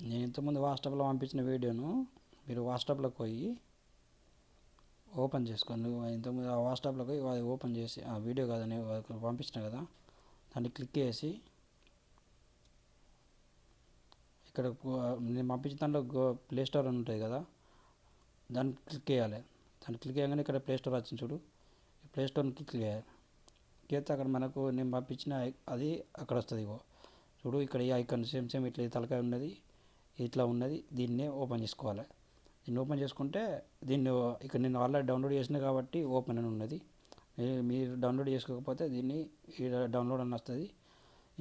నేను ఇంతకుముందు వాట్సాప్లో పంపించిన వీడియోను మీరు వాట్సాప్లోకి పోయి ఓపెన్ చేసుకోండి. ఇంతకుముందు ఆ వాట్సాప్లోకి అది ఓపెన్ చేసి ఆ వీడియో కదా నేను పంపించిన కదా దాన్ని క్లిక్ చేసి ఇక్కడ నేను పంపించిన దాంట్లో ప్లే స్టోర్ అని ఉంటుంది కదా దాన్ని క్లిక్ చేయాలి. దాన్ని క్లిక్ చేయగానే ఇక్కడ ప్లే స్టోర్ వచ్చింది చూడు. ప్లే స్టోర్ని క్లిక్ చేయాలి. చేస్తే అక్కడ మనకు నేను పంపించిన అది అక్కడ వస్తుంది. చూడు ఇక్కడ ఈ ఐకాన్ సేమ్ ఇట్లా తలకాయ ఉన్నది, ఇట్లా ఉన్నది. దీన్నే ఓపెన్ చేసుకోవాలి. దీన్ని ఓపెన్ చేసుకుంటే దీన్ని ఇక్కడ నేను ఆల్రెడీ డౌన్లోడ్ చేసిన కాబట్టి ఓపెన్ అని ఉన్నది. మీరు డౌన్లోడ్ చేసుకోకపోతే దీన్ని డౌన్లోడ్ అని వస్తుంది.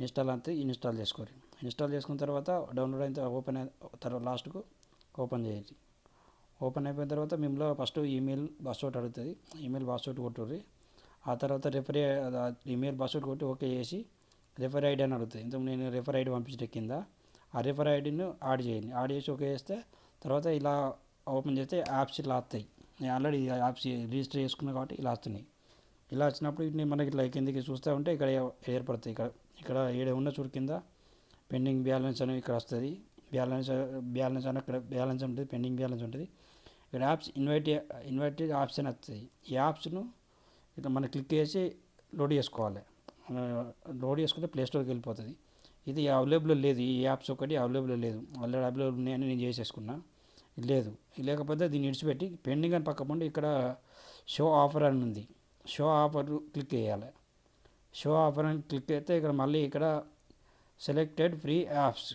ఇన్స్టాల్ అంతే ఇన్స్టాల్ చేసుకోండి. ఇన్స్టాల్ చేసుకున్న తర్వాత డౌన్లోడ్ అయిన ఓపెన్ అయిన తర్వాత లాస్ట్కు ఓపెన్ చేయండి. ఓపెన్ అయిపోయిన తర్వాత మిమ్మల్ని ఫస్ట్ ఈమెయిల్ పాస్వర్డ్ అడుగుతుంది. ఈమెయిల్ పాస్వర్డ్ కొట్టుర్రి. ఆ తర్వాత రెఫరీ ఈమెయిల్ పాస్వర్డ్ కొట్టి ఓకే చేసి రెఫర్ ఐడి అని అడుగుతుంది. ఇంతకు నేను రెఫర్ ఐడి పంపించిన కింద ఆ రెఫర్ ఐడిని యాడ్ చేయండి. యాడ్ చేసి ఓకే చేస్తే తర్వాత ఇలా ఓపెన్ చేస్తే యాప్స్ ఇలా వస్తాయి. నేను ఆల్రెడీ యాప్స్ రిజిస్టర్ చేసుకున్నా కాబట్టి ఇలా వస్తున్నాయి. ఇలా వచ్చినప్పుడు వీటిని మనకి ఇట్లా కిందకి చూస్తూ ఉంటే ఇక్కడ ఏర్పడతాయి. ఇక్కడ ఏడ ఉన్న చూడు కింద పెండింగ్ బ్యాలెన్స్ అని ఇక్కడ వస్తుంది. బ్యాలెన్స్ అని ఇక్కడ బ్యాలెన్స్ ఉంటుంది, పెండింగ్ బ్యాలెన్స్ ఉంటుంది. ఇక్కడ యాప్స్ ఇన్వైటెడ్ యాప్స్ అని వస్తుంది. ఈ యాప్స్ను ఇట్లా మనం క్లిక్ చేసి లోడ్ చేసుకోవాలి. లోడ్ చేసుకుంటే ప్లే స్టోర్కి వెళ్ళిపోతుంది. ఇది అవైలబుల్ లేదు, ఈ యాప్స్ ఒకటి అవైలబుల్ లేదు. ఆల్రెడీ అవైలబుల్ ఉన్నాయని నేను చేసేసుకున్నా. లేదు లేకపోతే దీన్ని విడిచిపెట్టి పెండింగ్ అని పక్క పండి ఇక్కడ షో ఆఫర్ అని ఉంది. షో ఆఫర్ క్లిక్ చేయాలి. షో ఆఫర్ అని క్లిక్ అయితే ఇక్కడ మళ్ళీ ఇక్కడ సెలెక్టెడ్ ఫ్రీ యాప్స్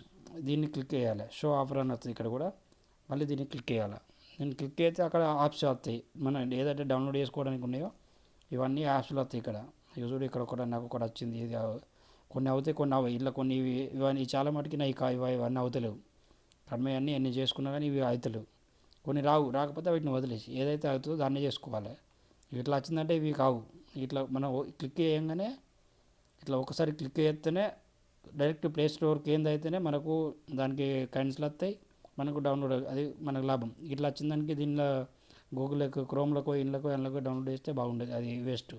దీన్ని క్లిక్ చేయాలి. షో ఆఫర్ అని వస్తుంది. ఇక్కడ కూడా మళ్ళీ దీన్ని క్లిక్ చేయాలి. దీన్ని క్లిక్ చేస్తే అక్కడ యాప్స్ వస్తాయి. మనం ఏదైతే డౌన్లోడ్ చేసుకోవడానికి ఉన్నాయో ఇవన్నీ యాప్స్లో వస్తాయి. ఇక్కడ చూడు ఇక్కడ ఒకటి నాకు ఒకటి వచ్చింది. ఇది కొన్ని అవుతాయి, కొన్ని అవి ఇలా కొన్ని ఇవన్నీ చాలా మటుకి నా ఇవన్నీ అవుతలేవు. కడిమే అన్నీ ఎన్ని చేసుకున్నా కానీ ఇవి అవుతలేవు. కొన్ని రాకపోతే వీటిని వదిలేసి ఏదైతే అవుతుందో దాన్నే చేసుకోవాలి. ఇట్లా వచ్చిందంటే ఇవి కావు. ఇట్లా మనం క్లిక్ చేయగానే ఇట్లా ఒకసారి క్లిక్ చేస్తేనే డైరెక్ట్ ప్లే స్టోర్కి ఏందైతేనే మనకు దానికి కైండ్స్లు వస్తాయి, మనకు డౌన్లోడ్ అది మనకు లాభం. ఇట్లా వచ్చిన దానికి దీనిలో గూగుల్కి క్రోమ్లకు ఇళ్ళకు డౌన్లోడ్ చేస్తే బాగుండేది. అది వేస్ట్,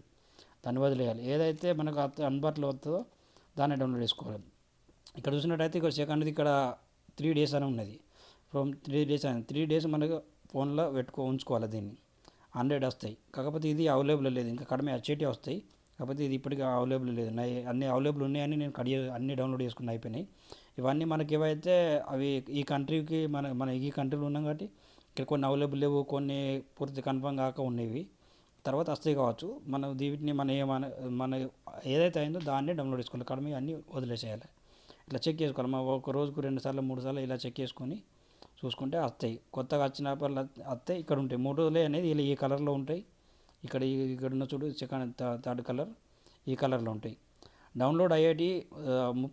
దాన్ని వదిలేయాలి. ఏదైతే మనకు అందుబాటులో వస్తుందో దాన్ని డౌన్లోడ్ చేసుకోవాలి. ఇక్కడ చూసినట్టయితే ఇక్కడ సెకండ్ది ఇక్కడ 3 days అని ఉన్నది. ఫ్రమ్ 3 days అని 3 days మనకు ఫోన్లో ఉంచుకోవాలి. దీన్ని 100 వస్తాయి. కాకపోతే ఇది అవైలబుల్ లేదు, ఇంకా కడిమే వచ్చేటి వస్తాయి. కాకపోతే ఇది ఇప్పటికీ అవైలబుల్ లేదు. అన్నీ అవైలబుల్ ఉన్నాయని నేను అన్నీ డౌన్లోడ్ చేసుకుని అయిపోయినాయి. ఇవన్నీ మనకి ఏవైతే అవి ఈ కంట్రీకి మన ఈ కంట్రీలో ఉన్నాం కాబట్టి ఇక్కడ కొన్ని అవైలబుల్ లేవు, కొన్ని పూర్తి కన్ఫర్మ్ కాక ఉన్నవి. తర్వాత వస్తాయి కావచ్చు. మనం వీటిని మన ఏదైతే అయిందో దాన్నే డౌన్లోడ్ చేసుకోవాలి. కడిమే అన్నీ వదిలేసేయాలి. ఇట్లా చెక్ చేసుకోవాలి. మనం ఒక రోజుకు 2 సార్లు 3 సార్లు ఇలా చెక్ చేసుకొని చూసుకుంటే వస్తాయి. కొత్తగా వచ్చిన వస్తాయి. ఇక్కడ ఉంటాయి 3 రోజులే అనేది ఇలా ఈ కలర్లో ఉంటాయి. ఇక్కడ ఉన్న చూడు థర్డ్ కలర్ ఈ కలర్లో ఉంటాయి. డౌన్లోడ్ అయ్యేటి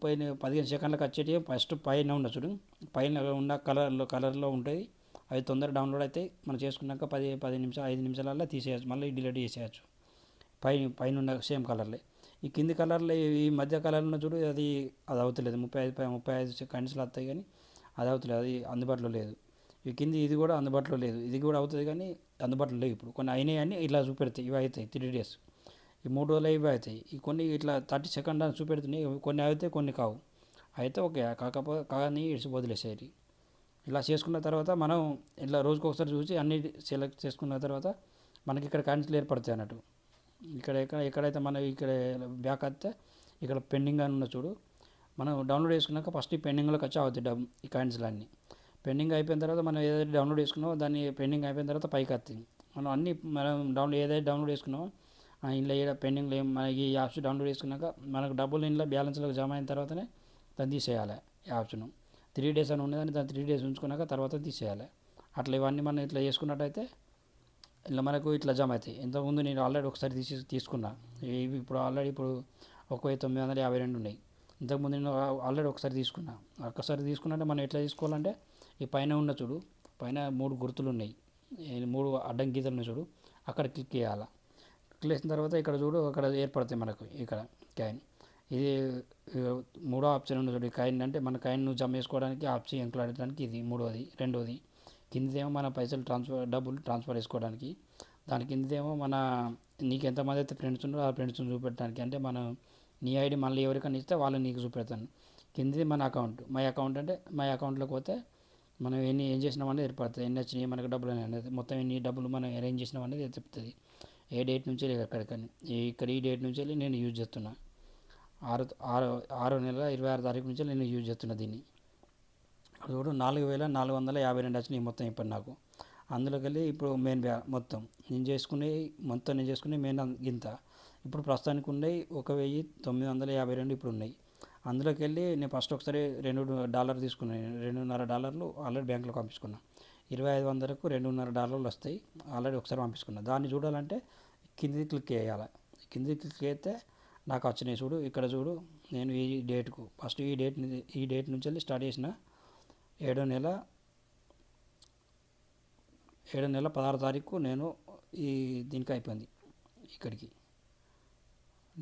15 సెకండ్లకు వచ్చేటి ఫస్ట్ పైన ఉన్న చూడు, పైన ఉన్న కలర్లో ఉంటాయి. అవి తొందరగా డౌన్లోడ్ అవుతాయి. మనం చేసుకున్నాక 10 నిమిషాలు 5 నిమిషాలలో తీసేయచ్చు, మళ్ళీ డిలీట్ చేసేయచ్చు. పైన ఉన్న సేమ్ కలర్లే. ఈ కింది కలర్లో ఈ మధ్య కలర్లో చూడు అది అవుతలేదు. 35 సెకండ్స్లో వస్తాయి కానీ అది అవుతలేదు, అది అందుబాటులో లేదు. ఈ కింది ఇది కూడా అందుబాటులో లేదు. ఇది కూడా అవుతుంది కానీ అందుబాటులో లేవు. ఇప్పుడు కొన్ని అయినాయి అని ఇలా చూపెడతాయి. ఇవి అవుతాయి 3 days. ఈ 3 రోజులు ఇవి అవుతాయి. ఈ కొన్ని ఇట్లా 30 సెకండ్ అని చూపెడుతున్నాయి. కొన్ని అవుతాయి, కొన్ని కావు. అయితే ఓకే కానీ ఇడిచి వదిలేసేది. ఇలా చేసుకున్న తర్వాత మనం ఇట్లా రోజుకు ఒకసారి చూసి అన్ని సెలెక్ట్ చేసుకున్న తర్వాత మనకి ఇక్కడ కాయిన్స్లు ఏర్పడతాయి అన్నట్టు. ఎక్కడైతే మనం ఇక్కడ బ్యాక్ వస్తే ఇక్కడ పెండింగ్ అని ఉన్న చూడు, మనం డౌన్లోడ్ చేసుకున్నాక ఫస్ట్ ఈ పెండింగ్లోకి వచ్చి అవుతాయి ఈ కాయిన్స్లు అన్నీ. పెండింగ్ అయిపోయిన తర్వాత మనం ఏదైతే డౌన్లోడ్ చేసుకున్నామో దాన్ని పెండింగ్ అయిపోయిన తర్వాత పైకి వస్తుంది. మనం ఏదైతే డౌన్లోడ్ చేసుకున్నామో ఇంట్లో పెండింగ్లో మనకి ఈ యాప్స్ డౌన్లోడ్ చేసుకున్నాక మనకు డబ్బులు ఇంట్లో బ్యాలెన్స్లోకి జమ అయిన తర్వాతనే దాన్ని తీసేయాలి. యాప్స్ను 3 days అని ఉన్నదని దాన్ని 3 days ఉంచుకున్నాక తర్వాత తీసేయాలి. అట్లా ఇవన్నీ మనం ఇట్లా చేసుకున్నట్టయితే ఇలా మనకు ఇట్లా జమ అవుతాయి. ఇంతకుముందు నేను ఆల్రెడీ ఒకసారి తీసుకున్నా. ఇప్పుడు ఆల్రెడీ 1952 ఉన్నాయి. ఇంతకుముందు నేను ఆల్రెడీ ఒకసారి తీసుకున్నట్టే మనం ఎట్లా తీసుకోవాలంటే ఈ పైన ఉన్న చూడు, పైన 3 గుర్తులు ఉన్నాయి, 3 అడ్డం గీతలు ఉన్నాయి చూడు, అక్కడ క్లిక్ చేయాలి. క్లిక్ చేసిన తర్వాత ఇక్కడ చూడు అక్కడ ఏర్పడతాయి మనకు ఇక్కడ కాయిన్. ఇది 3వ ఆప్షన్ ఉంది చూడు. కాయిన్ అంటే మన కాయిన్ను జమ చేసుకోవడానికి ఆప్షన్ ఎంకలాడడానికి ఇది 3వది. 2వది కిందదేమో మన డబ్బులు ట్రాన్స్ఫర్ చేసుకోవడానికి. దాని కిందదేమో నీకు ఎంతమంది అయితే ఫ్రెండ్స్ ఉన్నారో ఆ ఫ్రెండ్స్ని చూపెట్టడానికి. అంటే నీ ఐడి మళ్ళీ ఎవరికైనా ఇస్తే వాళ్ళని నీకు చూపెడతాను. కిందిది మన అకౌంట్, మై అకౌంట్ అంటే మై అకౌంట్లోకి పోతే మనం ఏం చేసినామనేది ఏర్పడుతుంది, ఎన్ని వచ్చినాయి మనకు డబ్బులు అనేది, మొత్తం ఎన్ని డబ్బులు మనం అరేంజ్ చేసినాం అనేది చెప్తుంది. ఏ డేట్ నుంచి ఎక్కడికని, ఇక్కడ ఈ డేట్ నుంచి వెళ్ళి నేను యూజ్ చేస్తున్నా, 6/6/26 నుంచి నేను యూజ్ చేస్తున్నా దీన్ని. అది కూడా 4452 వచ్చినాయి మొత్తం ఇప్పుడు నాకు. అందులోకి వెళ్ళి ఇప్పుడు మెయిన్ మొత్తం నేను చేసుకునే మెయిన్ ఇంత. ఇప్పుడు ప్రస్తుతానికి ఉన్నాయి $1952 ఇప్పుడు ఉన్నాయి. అందులోకి వెళ్ళి నేను ఫస్ట్ ఒకసారి $2 తీసుకున్నాను, $2.5 ఆల్రెడీ బ్యాంకులో పంపించుకున్నాను. 2500కు $2.5 వస్తాయి, ఆల్రెడీ ఒకసారి పంపించుకున్నాను. దాన్ని చూడాలంటే కిందిది క్లిక్ చేయాలి. కిందిది క్లిక్ చేస్తే నాకు వచ్చినాయి చూడు, ఇక్కడ చూడు. నేను ఈ డేట్కు ఫస్ట్ ఈ డేట్ నుంచి వెళ్ళి స్టార్ట్ చేసిన 7వ నెల 16 నేను దీనికి అయిపోయింది. ఇక్కడికి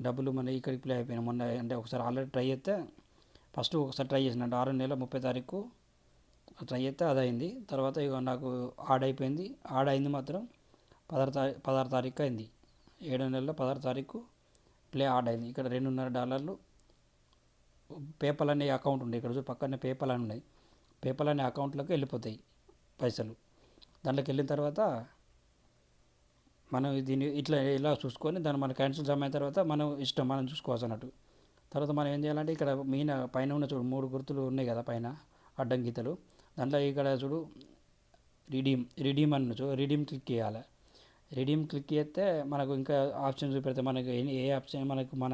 డబ్బులు మన ఇక్కడికి ప్లే అయిపోయినాయి మొన్న. అంటే ఒకసారి ఆల్రెడీ ట్రై చేస్తే ఫస్ట్ ఒకసారి ట్రై చేసిన, అంటే 6వ నెల 30 ట్రై చేస్తే అది అయింది. తర్వాత ఇక నాకు ఆడ్ అయిపోయింది. ఆడ్ అయింది మాత్రం 16 అయింది. 7వ నెల 16 ప్లే ఆడ్ అయింది. ఇక్కడ $2.5 పేపల్ అనే అకౌంట్ ఉంది, ఇక్కడ పక్కనే పేపల్ అని ఉన్నాయి. పేపల్ అనే అకౌంట్లోకి వెళ్ళిపోతాయి పైసలు. దాంట్లోకి వెళ్ళిన తర్వాత మనం దీన్ని ఇలా చూసుకొని దాన్ని మన క్యాన్సిల్ జమ అయిన తర్వాత మనం ఇష్టం మనం చూసుకోవచ్చు అన్నట్టు. తర్వాత మనం ఏం చేయాలంటే ఇక్కడ పైన ఉన్న చూడు 3 గుర్తులు ఉన్నాయి కదా పైన అడ్డం గీతలు, దాంట్లో ఇక్కడ చూడు రిడీమ్ అని చూడు, రిడీమ్ క్లిక్ చేయాలి. రిడీమ్ క్లిక్ చేస్తే మనకు ఇంకా ఆప్షన్ చూపెడతాయి, మనకు ఏ ఆప్షన్ మనకు మన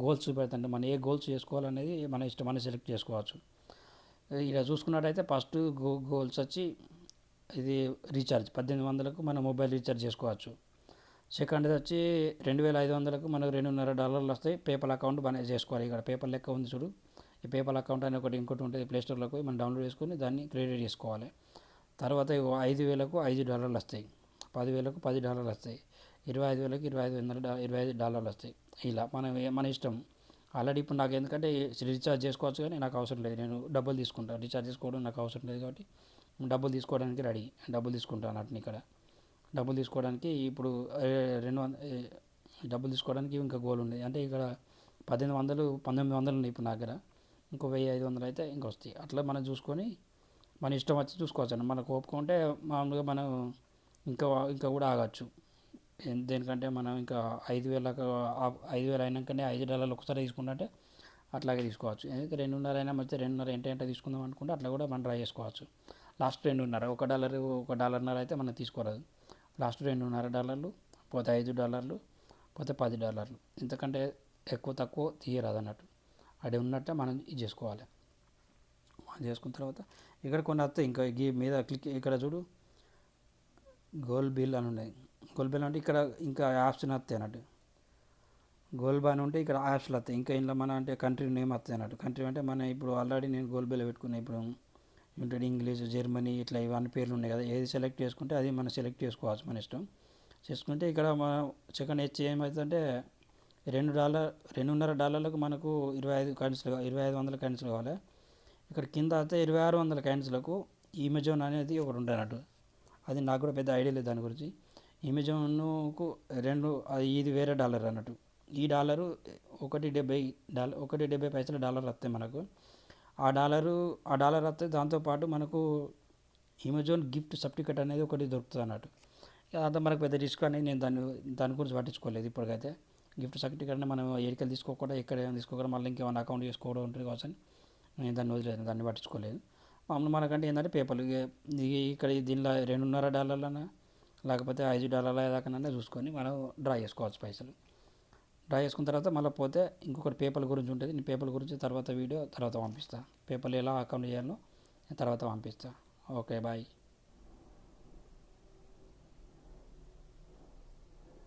గోల్స్ చూపెడతాయి. అంటే మనం ఏ గోల్స్ చేసుకోవాలనేది మన ఇష్టం, మనం సెలెక్ట్ చేసుకోవచ్చు. ఇలా చూసుకున్నట్టయితే ఫస్ట్ గోల్స్ వచ్చి ఇది రీఛార్జ్ 1800కు మనం మొబైల్ రీఛార్జ్ చేసుకోవచ్చు. సెకండ్ది వచ్చి 2500కు మనకు $2.5 వస్తాయి. పేపల్ అకౌంట్ బాగా చేసుకోవాలి. ఇక్కడ పేపల్ లెక్క ఉంది చూడు, ఈ పేపల్ అకౌంట్ అని ఇంకోటి ఉంటుంది, ప్లేస్టోర్లోకి పోయి మనం డౌన్లోడ్ చేసుకొని దాన్ని క్రియేట్ చేసుకోవాలి. తర్వాత 5,000కు $5 వస్తాయి, 10,000కు $10 వస్తాయి, 25,000కు $25 వస్తాయి. ఇలా మన ఇష్టం. ఆల్రెడీ ఇప్పుడు నాకు ఎందుకంటే రీఛార్జ్ చేసుకోవచ్చు కానీ నాకు అవసరం లేదు, నేను డబ్బులు తీసుకుంటాను. రీఛార్జ్ చేసుకోవడం నాకు అవసరం లేదు కాబట్టి డబ్బులు తీసుకోవడానికి రెడీ, డబ్బులు తీసుకుంటాను అన్నట్టు. ఇక్కడ డబ్బులు తీసుకోవడానికి ఇప్పుడు 200 డబ్బులు తీసుకోవడానికి ఇంకా గోల్ ఉంది. అంటే ఇక్కడ 1900 ఉన్నాయి ఇప్పుడు నా దగ్గర, ఇంకో 1500 అయితే ఇంక వస్తాయి. అట్లా మనం చూసుకొని మన ఇష్టం వచ్చి చూసుకోవచ్చు అన్న. మనకు ఓపిక ఉంటే మామూలుగా మనం ఇంకా కూడా ఆగచ్చు. దేనికంటే మనం ఇంకా 5,000 అయినాకనే $5 ఒకసారి తీసుకుంటే అట్లాగే తీసుకోవచ్చు. ఎందుకంటే 2.5 అయినా మంచిగా 2.5 ఎంట తీసుకుందాం అనుకుంటే అట్లా కూడా మనం ట్రై చేసుకోవచ్చు. లాస్ట్ 2.5 $1 అయితే మనం తీసుకోరాదు. లాస్ట్ $2.5 పోతే $5 పోతే $10, ఇంతకంటే తక్కువ తీయరాదు అన్నట్టు. అది ఉన్నట్టే మనం ఇది చేసుకోవాలి. చేసుకున్న తర్వాత ఇక్కడ కొన్ని వస్తాయి, ఇంకా ఈ మీద క్లిక్ ఇక్కడ చూడు గోల్ బిల్ అని ఉన్నాయి. గోల్ బిల్ అంటే ఇక్కడ ఇంకా యాప్స్ని వస్తాయి అన్నట్టు. గోల్ బాన్ ఉంటే ఇక్కడ యాప్స్లు వస్తాయి. ఇంకా ఇంట్లో మన అంటే కంట్రీ నేమ్ వస్తాయి అన్నట్టు. కంట్రీ అంటే మన ఇప్పుడు ఆల్రెడీ నేను గోల్ బిల్ పెట్టుకున్నాను. ఇప్పుడు ఏంటంటే ఇంగ్లీష్, జర్మనీ ఇట్లా ఇవన్నీ పేర్లు ఉన్నాయి కదా, ఏది సెలెక్ట్ చేసుకుంటే అది మనం సెలెక్ట్ చేసుకోవచ్చు మన ఇష్టం. చేసుకుంటే ఇక్కడ మన సెకండ్ హెచ్ ఏమవుతుందంటే $2.5 మనకు 2500 కాయిన్స్ కావాలి. ఇక్కడ కింద అయితే 2600 కాయిన్స్లకు అమెజాన్ అనేది ఒకటి ఉంటుంది అన్నట్టు. అది నాకు కూడా పెద్ద ఐడియా లేదు దాని గురించి. అమెజాన్కు ఇది వేరే డాలర్ అన్నట్టు. ఈ డాలరు $1.70 వస్తాయి మనకు. ఆ డాలర్ వస్తే దాంతోపాటు మనకు అమెజాన్ గిఫ్ట్ సర్టిఫికేట్ అనేది ఒకటి దొరుకుతుంది అన్నట్టు. అదంతా మనకు పెద్ద రిస్క్ అనేది నేను దాని గురించి పట్టించుకోలేదు ఇప్పటికైతే. గిఫ్ట్ సర్టిఫికేట్ మనం ఎక్కడికి తీసుకోకుండా ఎక్కడ తీసుకోకుండా మళ్ళీ ఇంకేమైనా అకౌంట్ చేసుకోవడం ఉంటుంది కావచ్చు, నేను దాన్ని వదిలేదు, దాన్ని పట్టించుకోలేదు. మామూలు మనకంటే ఏంటంటే పేపర్లు ఇక్కడ దీనిలో $2.5 లేకపోతే $5 దాకానన్నా చూసుకొని మనం డ్రా చేసుకోవచ్చు పైసలు. డ్రా చేసుకున్న తర్వాత మళ్ళీ పోతే ఇంకొకటి పేపర్ గురించి ఉంటుంది. నేను పేపర్ గురించి తర్వాత వీడియో తర్వాత పంపిస్తాను. పేపర్లు ఎలా అకౌంట్ చేయాలో తర్వాత పంపిస్తాను. Okay, bye.